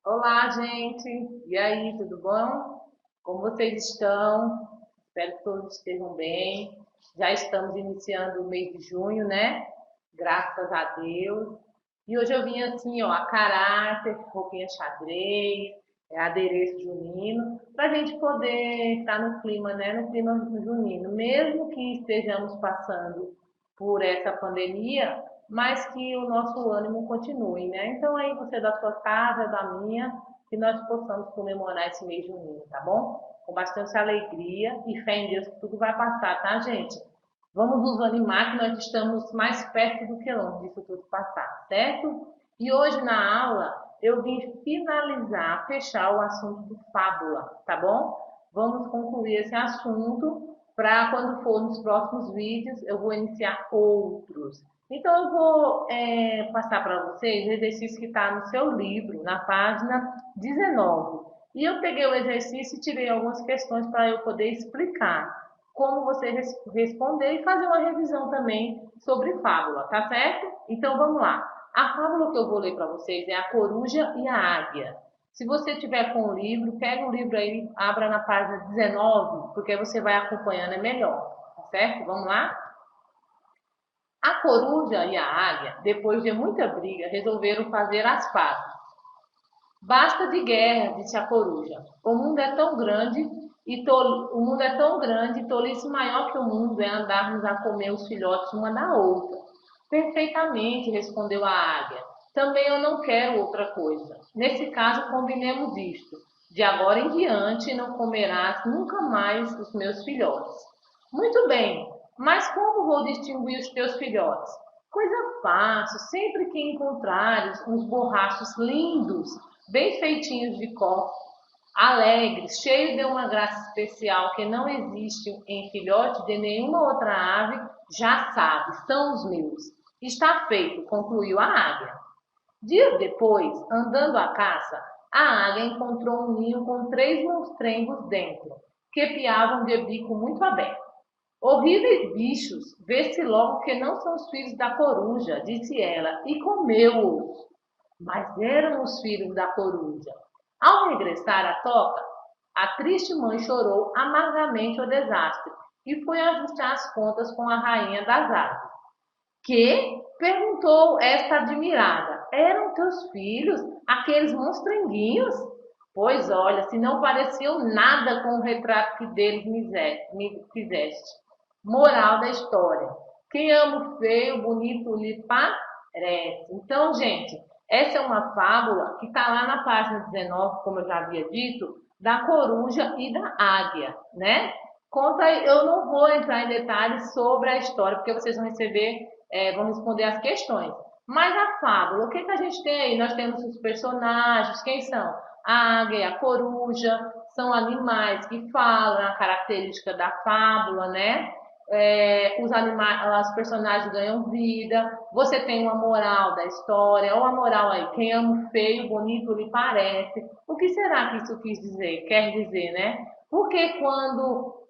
Olá, gente! E aí, tudo bom? Como vocês estão? Espero que todos estejam bem. Já estamos iniciando o mês de junho, né? Graças a Deus. E hoje eu vim assim, ó, a caráter, roupinha xadrez, adereço junino, para a gente poder entrar no clima, né? No clima junino. Mesmo que estejamos passando por essa pandemia, mas que o nosso ânimo continue, né? Então aí você da sua casa, da minha, que nós possamos comemorar esse mês junino, tá bom? Com bastante alegria e fé em Deus que tudo vai passar, tá, gente? Vamos nos animar que nós estamos mais perto do que longe disso tudo passar, certo? E hoje na aula eu vim finalizar, fechar o assunto de fábula, tá bom? Vamos concluir esse assunto para quando for nos próximos vídeos eu vou iniciar outros. Então eu vou passar para vocês o exercício que está no seu livro, na página 19. E eu peguei o exercício e tirei algumas questões para eu poder explicar como você responder e fazer uma revisão também sobre fábula, tá certo? Então vamos lá. A fábula que eu vou ler para vocês é A Coruja e a Águia. Se você tiver com o livro, pega o livro aí, abra na página 19, porque aí você vai acompanhando, é melhor, tá certo? Vamos lá? A coruja e a águia, depois de muita briga, resolveram fazer as pazes. Basta de guerra, disse a coruja. O mundo é tão grande o mundo é tão grande, tolice maior que o mundo é andarmos a comer os filhotes uma da outra. Perfeitamente, respondeu a águia. Também eu não quero outra coisa. Nesse caso, combinemos isto. De agora em diante, não comerás nunca mais os meus filhotes. Muito bem, mas como vou distinguir os teus filhotes? Coisa fácil, sempre que encontrares uns borrachos lindos, bem feitinhos de cor, alegres, cheios de uma graça especial que não existe em filhote de nenhuma outra ave, já sabe, são os meus. Está feito, concluiu a águia. Dias depois, andando à caça, a águia encontrou um ninho com 3 monstrengos dentro, que piavam de bico muito aberto. Horríveis bichos, vê-se logo que não são os filhos da coruja, disse ela, e comeu-os. Mas eram os filhos da coruja. Ao regressar à toca, a triste mãe chorou amargamente o desastre e foi ajustar as contas com a rainha das aves. Que? Perguntou esta admirada. Eram teus filhos, aqueles monstrenguinhos? Pois olha, se não pareciam nada com o retrato que deles me fizeste. Moral da história. Quem ama o feio, bonito lhe parece. Então, gente, essa é uma fábula que está lá na página 19, como eu já havia dito, da coruja e da águia, né? Conta, eu não vou entrar em detalhes sobre a história, porque vocês vão receber, vão responder as questões. Mas a fábula, o que, que a gente tem aí? Nós temos os personagens, quem são? A águia e a coruja, são animais que falam, a característica da fábula, né? Os animais, os personagens ganham vida, você tem uma moral da história, ou a moral aí, quem ama o feio, bonito lhe parece. O que será que isso quis dizer? Quer dizer, né? Porque quando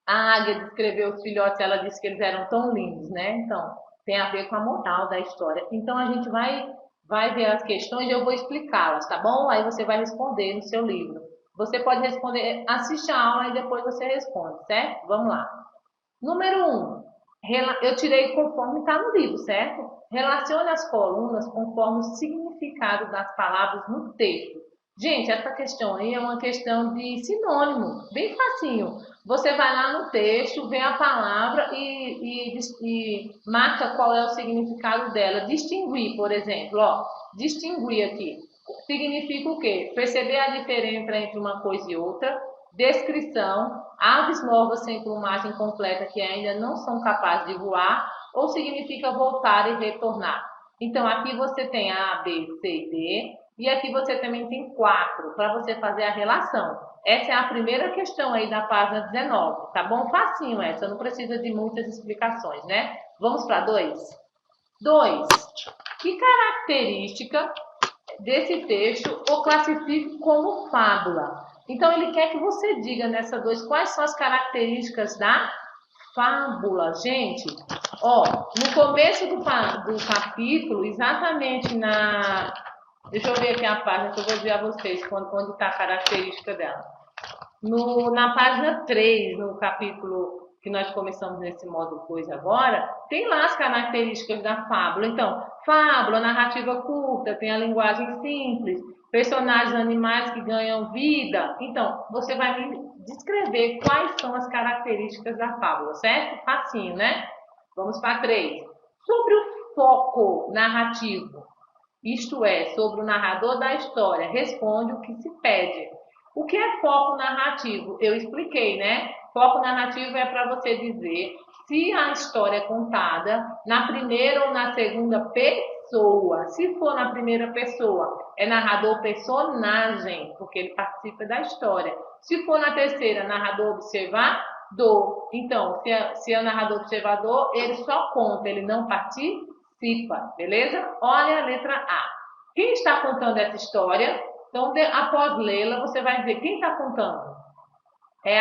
a águia descreveu os filhotes, ela disse que eles eram tão lindos, né? Então, tem a ver com a moral da história. Então, a gente vai ver as questões e eu vou explicá-las, tá bom? Aí você vai responder no seu livro. Você pode responder, assiste a aula e depois você responde, certo? Vamos lá. Número 1. Eu tirei conforme está no livro, certo? Relacione as colunas conforme o significado das palavras no texto. Gente, essa questão aí é uma questão de sinônimo, bem facinho. Você vai lá no texto, vê a palavra e marca qual é o significado dela. Distinguir, por exemplo, ó, distinguir aqui. Significa o quê? Perceber a diferença entre uma coisa e outra. Descrição, aves novas sem plumagem completa que ainda não são capazes de voar, ou significa voltar e retornar. Então, aqui você tem A, B, C e D, e aqui você também tem 4 para você fazer a relação. Essa é a primeira questão aí da página 19, tá bom? Facinho essa, não precisa de muitas explicações, né? Vamos para 2. 2. Que característica desse texto o classifico como fábula? Então, ele quer que você diga nessa 2 quais são as características da fábula. Gente, ó, no começo do capítulo, exatamente Deixa eu ver aqui a página que eu vou dizer a vocês onde está a característica dela. Na página 3, no capítulo que nós começamos nesse módulo 2 agora, tem lá as características da fábula. Então, fábula, narrativa curta, tem a linguagem simples, personagens animais que ganham vida. Então, você vai me descrever quais são as características da fábula, certo? Facinho, né? Vamos para 3. Sobre o foco narrativo, isto é, sobre o narrador da história, responde o que se pede. O que é foco narrativo? Eu expliquei, né? Foco narrativo é para você dizer se a história é contada na primeira ou na segunda pessoa. Se for na primeira pessoa, é narrador personagem, porque ele participa da história. Se for na terceira, narrador observador. Então, se é o narrador observador, ele só conta, ele não participa, beleza? Olha a letra A. Quem está contando essa história? Então, após lê-la, você vai dizer quem está contando. É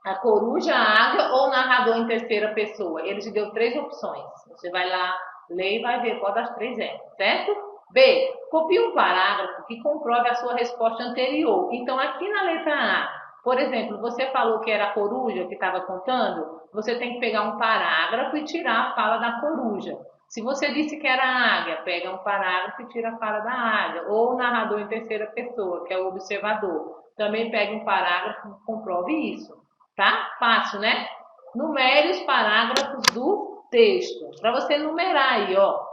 a coruja, a águia ou o narrador em terceira pessoa? Ele te deu 3 opções. Você vai lá, lê e vai ver qual das 3 é, certo? B. Copie um parágrafo que comprove a sua resposta anterior. Então, aqui na letra A, por exemplo, você falou que era a coruja que estava contando, você tem que pegar um parágrafo e tirar a fala da coruja. Se você disse que era a águia, pega um parágrafo e tira a fala da águia. Ou o narrador em terceira pessoa, que é o observador. Também pega um parágrafo e comprove isso. Tá? Fácil, né? Numere os parágrafos do texto. Para você numerar aí, ó.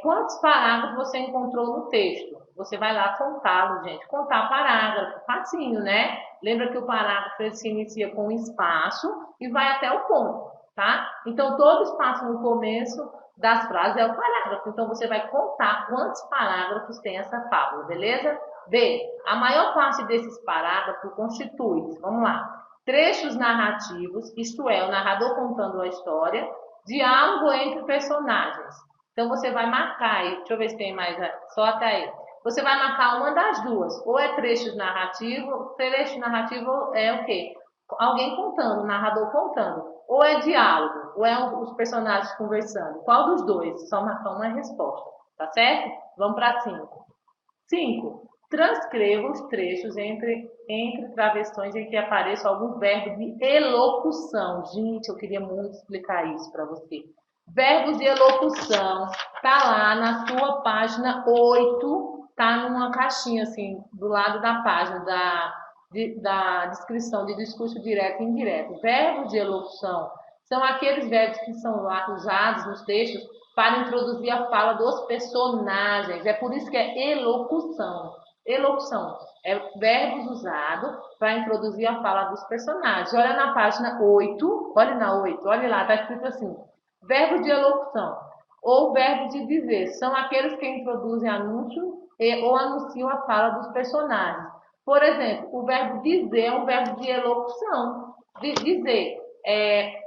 Quantos parágrafos você encontrou no texto? Você vai lá contá-los, gente. Contar parágrafo, facinho, né? Lembra que o parágrafo se inicia com um espaço e vai até o ponto, tá? Então, todo espaço no começo das frases é o parágrafo. Então, você vai contar quantos parágrafos tem essa fábula, beleza? B. A maior parte desses parágrafos constitui, vamos lá, trechos narrativos, isto é, o narrador contando a história, diálogo entre personagens. Então, você vai marcar aí, deixa eu ver se tem mais, só até aí. Você vai marcar uma das duas, ou é trecho narrativo é o quê? Alguém contando, o narrador contando. Ou é diálogo, ou é os personagens conversando. Qual dos dois? Só marcar uma resposta, tá certo? Vamos para 5. 5. Transcreva os trechos entre travessões em que apareçam alguns verbos de elocução. Gente, eu queria muito explicar isso para você. Verbos de elocução, tá lá na sua página 8, tá numa caixinha assim, do lado da página da descrição de discurso direto e indireto. Verbos de elocução são aqueles verbos que são usados nos textos para introduzir a fala dos personagens. É por isso que é elocução. Elocução é verbos usados para introduzir a fala dos personagens. Olha na página 8, olha na 8, olha lá, está escrito assim. Verbo de elocução ou verbo de dizer são aqueles que introduzem anúncio ou anunciam a fala dos personagens. Por exemplo, o verbo dizer é um verbo de elocução. Dizer,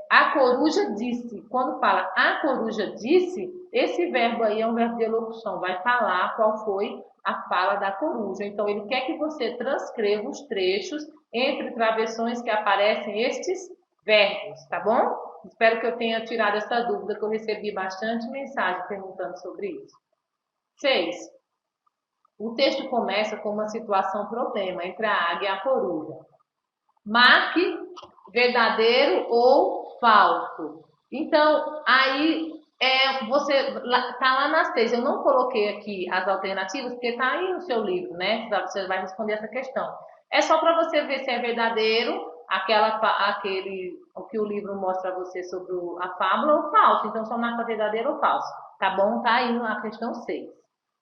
a coruja disse. Quando fala a coruja disse, esse verbo aí é um verbo de elocução. Vai falar qual foi a fala da coruja. Então, ele quer que você transcreva os trechos entre travessões que aparecem estes verbos, tá bom? Espero que eu tenha tirado essa dúvida, que eu recebi bastante mensagem perguntando sobre isso. 6. O texto começa com uma situação problema entre a águia e a coruja. Marque verdadeiro ou falso. Então, aí você tá lá nas 6. Eu não coloquei aqui as alternativas, porque tá aí no seu livro, né? Você vai responder essa questão. É só para você ver se é verdadeiro o que o livro mostra a você sobre a fábula ou falso. Então, só marca verdadeiro ou falso. Tá bom? Tá aí na questão 6.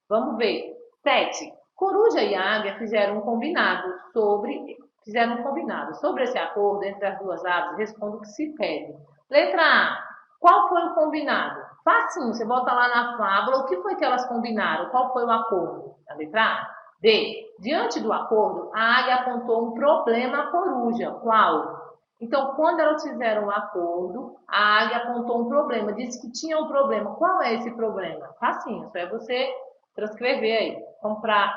Vamos ver. 7. Coruja e águia fizeram um combinado sobre esse acordo entre as duas aves. Responda o que se pede. Letra A. Qual foi o combinado? Facinho, você volta lá na fábula. O que foi que elas combinaram? Qual foi o acordo? A letra A. D. Diante do acordo, a águia apontou um problema à coruja. Qual? Então, quando elas fizeram um acordo, a águia apontou um problema. Disse que tinha um problema. Qual é esse problema? Facinho, só é você transcrever aí. Vamos para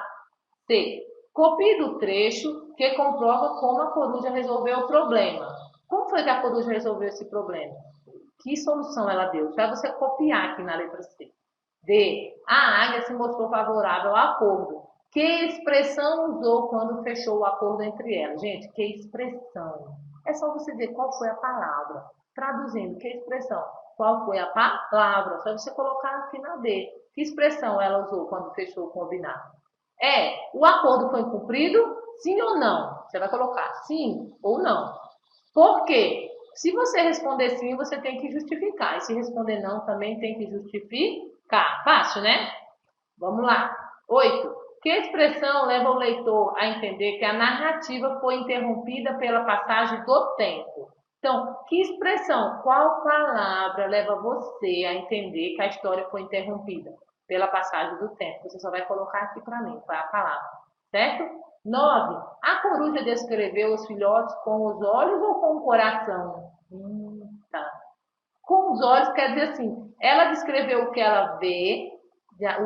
C. Copie do trecho que comprova como a coruja resolveu o problema. Como foi que a coruja resolveu esse problema? Que solução ela deu? Só você copiar aqui na letra C. D. A águia se mostrou favorável ao acordo. Que expressão usou quando fechou o acordo entre elas? Gente, que expressão? É só você ver qual foi a palavra. Traduzindo, que expressão? Qual foi a palavra? Só você colocar aqui na D. Que expressão ela usou quando fechou o combinado? O acordo foi cumprido? Sim ou não? Você vai colocar sim ou não. Por quê? Se você responder sim, você tem que justificar. E se responder não, também tem que justificar. Fácil, né? Vamos lá. 8. Que expressão leva o leitor a entender que a narrativa foi interrompida pela passagem do tempo? Então, que expressão, qual palavra leva você a entender que a história foi interrompida pela passagem do tempo? Você só vai colocar aqui para mim, qual é a palavra, certo? 9. A coruja descreveu os filhotes com os olhos ou com o coração? Tá. Com os olhos quer dizer assim, ela descreveu o que ela vê,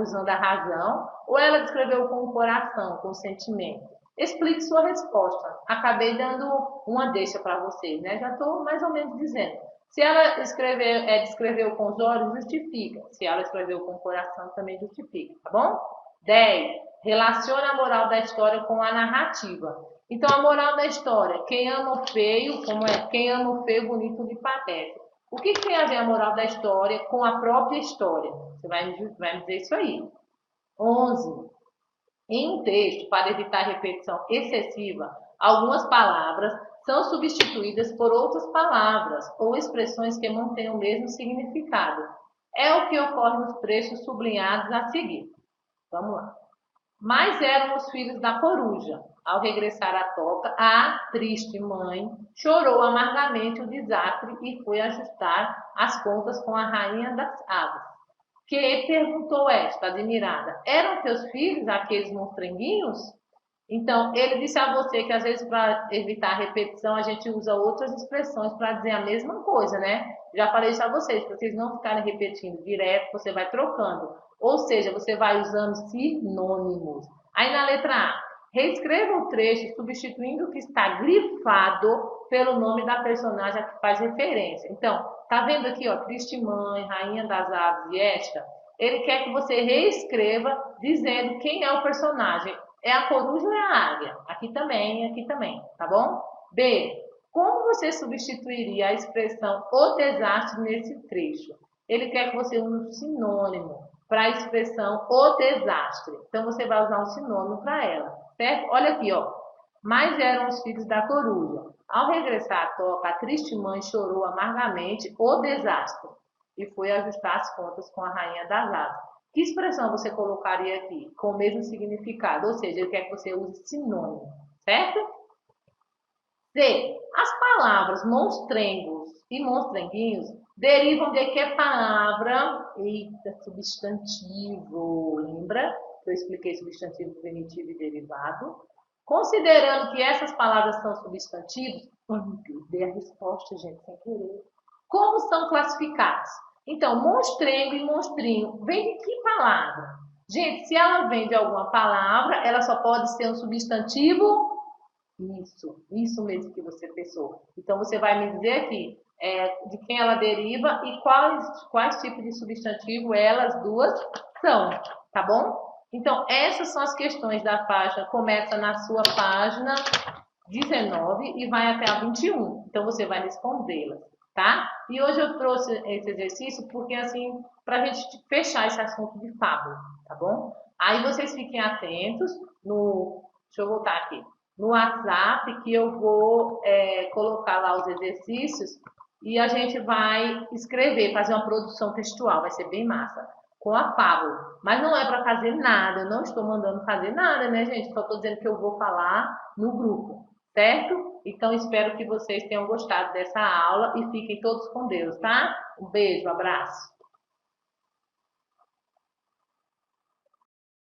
usando a razão, ou ela descreveu com o coração, com o sentimento? Explique sua resposta. Acabei dando uma deixa para vocês, né? Já estou mais ou menos dizendo. Se ela descreveu com os olhos, justifica. Se ela escreveu com o coração, também justifica, tá bom? 10. Relaciona a moral da história com a narrativa. Então, a moral da história, quem ama o feio, como é? Quem ama o feio, bonito lhe parece. O que tem a ver a moral da história com a própria história? Você vai me dizer isso aí. 11. Em um texto, para evitar repetição excessiva, algumas palavras são substituídas por outras palavras ou expressões que mantêm o mesmo significado. É o que ocorre nos trechos sublinhados a seguir. Vamos lá. Mas eram os filhos da coruja. Ao regressar à toca, a triste mãe chorou amargamente o desastre e foi ajustar as contas com a rainha das aves. Que perguntou esta, admirada: eram teus filhos aqueles monstrenguinhos? Então, ele disse a você que às vezes para evitar a repetição a gente usa outras expressões para dizer a mesma coisa, né? Já falei isso a vocês, para vocês não ficarem repetindo direto, você vai trocando. Ou seja, você vai usando sinônimos. Aí na letra A, reescreva o trecho substituindo o que está grifado pelo nome da personagem a que faz referência. Então, tá vendo aqui, ó, triste mãe, rainha das aves e esta? Ele quer que você reescreva dizendo quem é o personagem. É a coruja ou é a águia? Aqui também, tá bom? B. Como você substituiria a expressão o desastre nesse trecho? Ele quer que você use um sinônimo para a expressão o desastre. Então, você vai usar um sinônimo para ela, certo? Olha aqui, ó. Mas eram os filhos da coruja. Ao regressar à toca, a triste mãe chorou amargamente o desastre e foi ajustar as contas com a rainha das aves. Que expressão você colocaria aqui com o mesmo significado? Ou seja, ele quer que você use sinônimo, certo? C. As palavras monstrengos e monstrenguinhos derivam de que palavra? Eita, substantivo. Lembra que eu expliquei substantivo primitivo e derivado? Considerando que essas palavras são substantivos, dei a resposta, gente, sem querer. Como são classificados? Então, monstrengo e monstrinho, vem de que palavra? Gente, se ela vem de alguma palavra, ela só pode ser um substantivo. Isso mesmo que você pensou. Então, você vai me dizer aqui de quem ela deriva e quais tipos de substantivo elas duas são, tá bom? Então, essas são as questões da página, começa na sua página 19 e vai até a 21. Então, você vai respondê-las, tá? E hoje eu trouxe esse exercício porque, assim, para a gente fechar esse assunto de fábula, tá bom? Aí vocês fiquem atentos deixa eu voltar aqui, no WhatsApp, que eu vou colocar lá os exercícios e a gente vai escrever, fazer uma produção textual, vai ser bem massa, com a fábula. Mas não é para fazer nada, eu não estou mandando fazer nada, né, gente? Só estou dizendo que eu vou falar no grupo, certo? Então, espero que vocês tenham gostado dessa aula e fiquem todos com Deus, tá? Um beijo, um abraço.